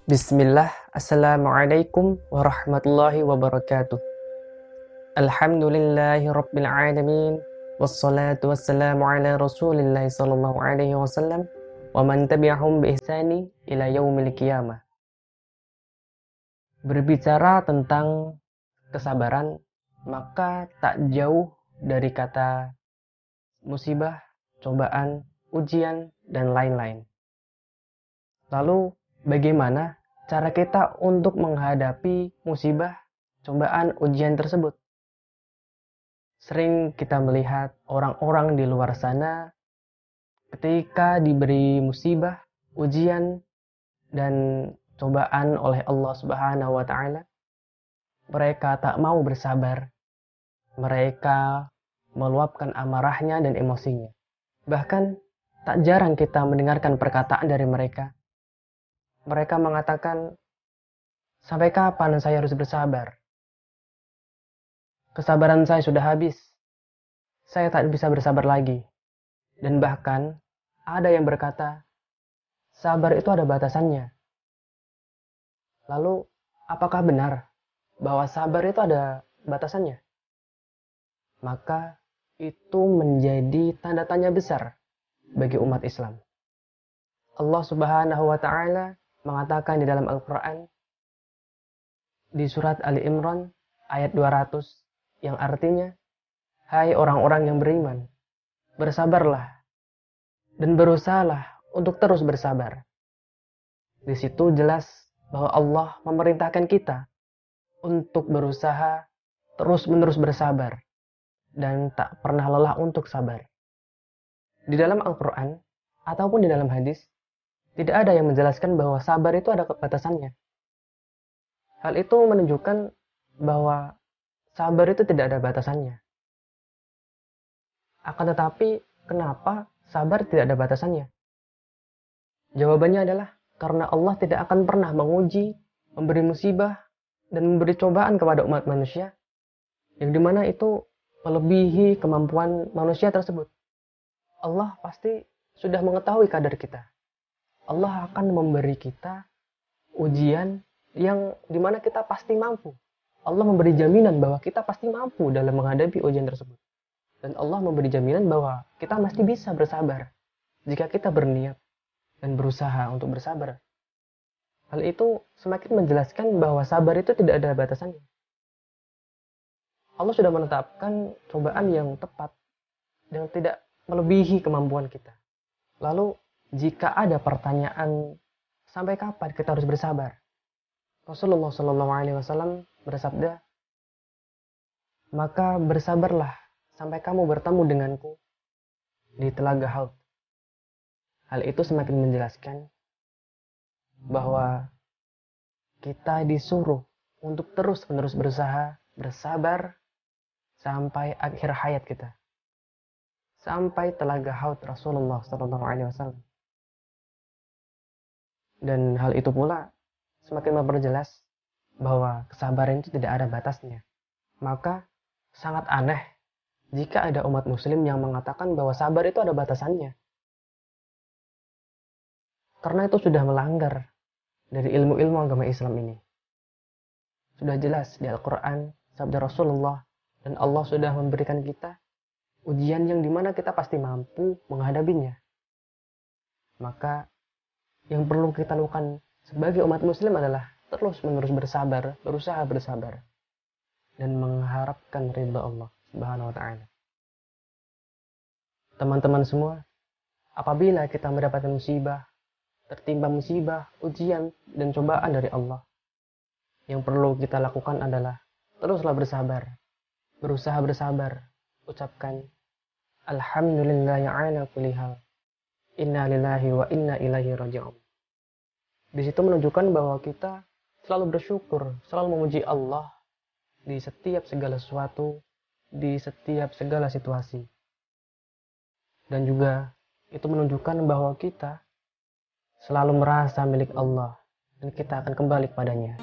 Bismillah, Assalamualaikum warahmatullahi wabarakatuh. Alhamdulillahi rabbil alamin. Wassalatu wassalamu ala rasulillahi sallallahu alaihi wasallam. Wa man tabi'ahum bi ihsani ila yaumil qiyamah. Berbicara tentang kesabaran, maka tak jauh dari kata musibah, cobaan, ujian, dan lain-lain. Lalu, bagaimana cara kita untuk menghadapi musibah, cobaan, ujian tersebut? Sering kita melihat orang-orang di luar sana ketika diberi musibah, ujian, dan cobaan oleh Allah Subhanahu wa Ta'ala, mereka tak mau bersabar. Mereka meluapkan amarahnya dan emosinya. Bahkan, tak jarang kita mendengarkan perkataan dari mereka. Mereka mengatakan, "Sampai kapan saya harus bersabar? Kesabaran saya sudah habis. Saya tak bisa bersabar lagi." Dan bahkan, ada yang berkata, sabar itu ada batasannya. Lalu, apakah benar bahwa sabar itu ada batasannya? Maka, itu menjadi tanda tanya besar bagi umat Islam. Allah Subhanahu wa Ta'ala mengatakan di dalam Al-Quran, di surat Ali Imran ayat 200, yang artinya, "Hai orang-orang yang beriman, bersabarlah dan berusahalah untuk terus bersabar." Di situ jelas bahwa Allah memerintahkan kita untuk berusaha terus-menerus bersabar dan tak pernah lelah untuk sabar. Di dalam Al-Quran ataupun di dalam hadis, tidak ada yang menjelaskan bahwa sabar itu ada batasannya. Hal itu menunjukkan bahwa sabar itu tidak ada batasannya. Akan tetapi, kenapa sabar tidak ada batasannya? Jawabannya adalah karena Allah tidak akan pernah menguji, memberi musibah, dan memberi cobaan kepada umat manusia, yang dimana itu melebihi kemampuan manusia tersebut. Allah pasti sudah mengetahui kadar kita. Allah akan memberi kita ujian yang dimana kita pasti mampu. Allah memberi jaminan bahwa kita pasti mampu dalam menghadapi ujian tersebut. Dan Allah memberi jaminan bahwa kita pasti bisa bersabar jika kita berniat dan berusaha untuk bersabar. Hal itu semakin menjelaskan bahwa sabar itu tidak ada batasannya. Allah sudah menetapkan cobaan yang tepat, yang tidak melebihi kemampuan kita. Lalu, jika ada pertanyaan, sampai kapan kita harus bersabar? Rasulullah SAW bersabda, "Maka bersabarlah sampai kamu bertemu denganku di telaga Haud." Hal itu semakin menjelaskan bahwa kita disuruh untuk terus-menerus berusaha, bersabar, sampai akhir hayat kita. Sampai telaga Haud Rasulullah SAW. Dan hal itu pula semakin memperjelas bahwa kesabaran itu tidak ada batasnya. Maka sangat aneh jika ada umat muslim yang mengatakan bahwa sabar itu ada batasannya. Karena itu sudah melanggar dari ilmu-ilmu agama Islam ini. Sudah jelas di Al-Quran, sabda Rasulullah, dan Allah sudah memberikan kita ujian yang dimana kita pasti mampu menghadapinya. Maka yang perlu kita lakukan sebagai umat muslim adalah terus-menerus bersabar, berusaha bersabar, dan mengharapkan ridha Allah Subhanahu wa Ta'ala. Teman-teman semua, apabila kita mendapatkan musibah, tertimpa musibah, ujian, dan cobaan dari Allah, yang perlu kita lakukan adalah teruslah bersabar, berusaha bersabar, ucapkan Alhamdulillah ala kulli hal, inna lillahi wa inna ilaihi raji'un. Di situ menunjukkan bahwa kita selalu bersyukur, selalu memuji Allah di setiap segala sesuatu, di setiap segala situasi. Dan juga itu menunjukkan bahwa kita selalu merasa milik Allah dan kita akan kembali kepadanya.